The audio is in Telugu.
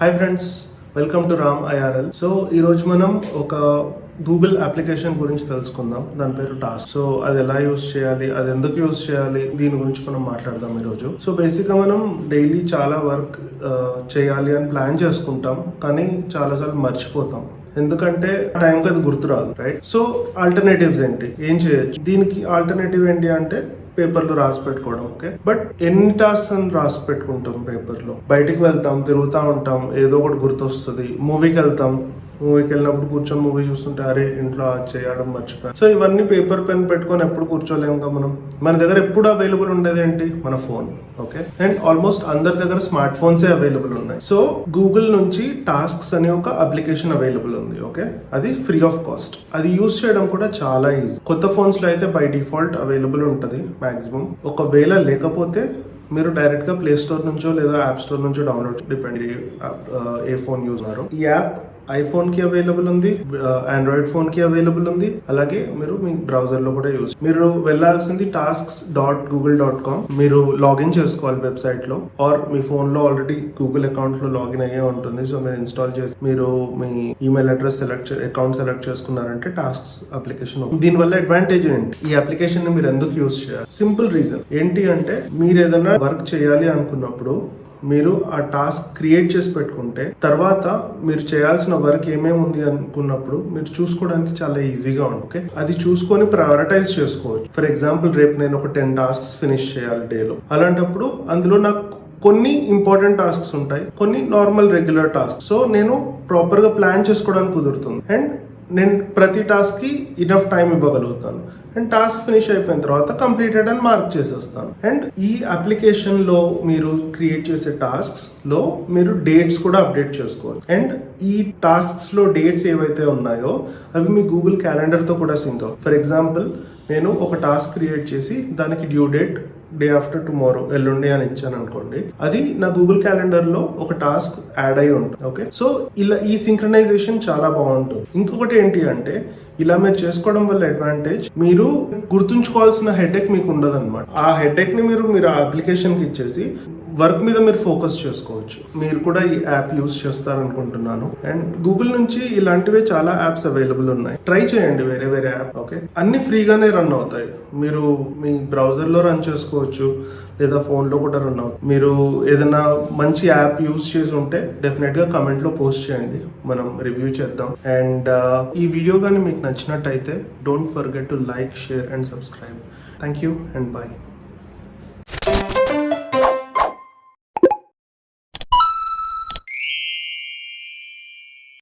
Hi friends, welcome to Ram IRL. So ఈరోజు మనం ఒక గూగుల్ అప్లికేషన్ గురించి తెలుసుకుందాం. దాని పేరు టాస్క్. సో అది ఎలా యూస్ చేయాలి, అది ఎందుకు యూస్ చేయాలి, దీని గురించి మనం మాట్లాడదాం ఈరోజు. సో బేసిక్గా మనం డైలీ చాలా వర్క్ చేయాలి అని ప్లాన్ చేసుకుంటాం, కానీ చాలాసార్లు మర్చిపోతాం. ఎందుకంటే టైంకి అది గుర్తురాదు, రైట్? సో ఆల్టర్నేటివ్స్ ఏంటి, ఏం చేయొచ్చు? దీనికి ఆల్టర్నేటివ్ ఏంటి అంటే పేపర్లో రాసి పెట్టుకోవడం. ఓకే, బట్ ఎన్ని టాస్క్ అని రాసి పెట్టుకుంటాం పేపర్లో? బయటికి వెళ్తాం, తిరుగుతూ ఉంటాం, ఏదో ఒకటి గుర్తొస్తుంది. మూవీకి వెళ్ళినప్పుడు కూర్చొని మూవీ చూస్తుంటే అరే ఇంట్లో చేయడం మర్చిపోయాం. సో ఇవన్నీ పేపర్ పెన్ పెట్టుకొని ఎప్పుడు కూర్చోలేముగా మనం. మన దగ్గర ఎప్పుడు అవైలబుల్ ఉండేది ఏంటి? మన ఫోన్. ఓకే, అండ్ ఆల్మోస్ట్ అందరి దగ్గర స్మార్ట్ ఫోన్సే అవైలబుల్ ఉన్నాయి. సో గూగుల్ నుంచి టాస్క్స్ అనే ఒక అప్లికేషన్ అవైలబుల్ ఉంది. ఓకే, అది ఫ్రీ ఆఫ్ కాస్ట్. అది యూస్ చేయడం కూడా చాలా ఈజీ. కొత్త ఫోన్స్ లో అయితే బై డిఫాల్ట్ అవైలబుల్ ఉంటుంది మాక్సిమం. ఒకవేళ లేకపోతే మీరు డైరెక్ట్ గా ప్లే స్టోర్ నుంచో లేదా యాప్ స్టోర్ నుంచో డౌన్లోడ్, డిపెండ్ ఏ ఫోన్ యూజ్ ఉన్నారు. ఈ యాప్ ఐఫోన్ కి అవైలబుల్ ఉంది, ఆండ్రాయిడ్ ఫోన్ కి అవైలబుల్ ఉంది, అలాగే మీరు మీ బ్రౌజర్ లో కూడా యూజ్. మీరు వెళ్ళాల్సింది tasks.google.com. మీరు లాగిన్ చేసుకోవాలి వెబ్సైట్ లో, ఆర్ మీ ఫోన్ లో ఆల్రెడీ గూగుల్ అకౌంట్ లో లాగిన్ అయ్యే ఉంటుంది. సో మీరు ఇన్స్టాల్ చేసి మీరు మీ ఈమెయిల్ అడ్రస్ అకౌంట్ సెలెక్ట్ చేసుకున్నారంటే టాస్క్స్ అప్లికేషన్. దీనివల్ల అడ్వాంటేజ్ ఏంటి? ఈ అప్లికేషన్ ని మీరు ఎందుకు యూజ్ చేయాలి? సింపుల్ రీజన్ ఏంటి అంటే, మీరు ఏదైనా వర్క్ చేయాలి అనుకున్నప్పుడు మీరు ఆ టాస్క్ క్రియేట్ చేసి పెట్టుకుంటే తర్వాత మీరు చేయాల్సిన వర్క్ ఏమేమి ఉంది అనుకున్నప్పుడు మీరు చూసుకోవడానికి చాలా ఈజీగా ఉంటుంది. ఓకే, అది చూసుకొని ప్రయారిటైజ్ చేసుకోవచ్చు. ఫర్ ఎగ్జాంపుల్, రేపు నేను ఒక 10 టాస్క్స్ ఫినిష్ చేయాలి డేలో. అలాంటప్పుడు అందులో నాకు కొన్ని ఇంపార్టెంట్ టాస్క్స్ ఉంటాయి, కొన్ని నార్మల్ రెగ్యులర్ టాస్క్. సో నేను ప్రాపర్ గా ప్లాన్ చేసుకోవడానికి కుదురుతుంది, అండ్ నేను ప్రతి టాస్క్ కి ఇనఫ్ టైం ఇవ్వగలుగుతాను. అండ్ టాస్క్ ఫినిష్ అయిపోయిన తర్వాత కంప్లీటెడ్ అని మార్క్ చేసేస్తాను. అండ్ ఈ అప్లికేషన్ లో మీరు క్రియేట్ చేసే టాస్క్స్ లో మీరు డేట్స్ కూడా అప్డేట్ చేసుకోవచ్చు. అండ్ ఈ టాస్క్స్ లో డేట్స్ ఏవైతే ఉన్నాయో అవి మీ గూగుల్ క్యాలెండర్ తో కూడా సింక్ అవుతాయి. ఫర్ ఎగ్జాంపుల్, నేను ఒక టాస్క్ క్రియేట్ చేసి దానికి due date day after tomorrow, ఎల్లుండి అని ఇచ్చాను అనుకోండి, అది నా గూగుల్ క్యాలెండర్ లో ఒక టాస్క్ యాడ్ అయి ఉంటుంది. ఓకే, సో ఇలా ఈ సింక్రనైజేషన్ చాలా బాగుంటుంది. ఇంకొకటి ఏంటి అంటే, ఇలా మీరు చేసుకోవడం వల్ల అడ్వాంటేజ్, మీరు గుర్తుంచుకోవాల్సిన హెడేక్ మీకు ఉండదు అనమాట. ఆ హెడేక్ ని మీరు ఆ అప్లికేషన్ కి ఇచ్చేసి వర్క్ మీద మీరు ఫోకస్ చేసుకోవచ్చు. మీరు కూడా ఈ యాప్ యూస్ చేస్తారనుకుంటున్నాను. అండ్ గూగుల్ నుంచి ఇలాంటివే చాలా యాప్స్ అవైలబుల్ ఉన్నాయి. ట్రై చేయండి వేరే యాప్. ఓకే, అన్ని ఫ్రీగానే రన్ అవుతాయి. మీరు మీ బ్రౌజర్ లో రన్ చేసుకోవచ్చు, లేదా ఫోన్ లో కూడా రన్ అవుతుంది. మీరు ఏదైనా మంచి యాప్ యూస్ చేసి ఉంటే డెఫినెట్ గా కమెంట్ లో పోస్ట్ చేయండి, మనం రివ్యూ చేద్దాం. అండ్ ఈ వీడియో కానీ మీకు నచ్చినట్టయితే don't forget to like, share and subscribe. Thank you and bye.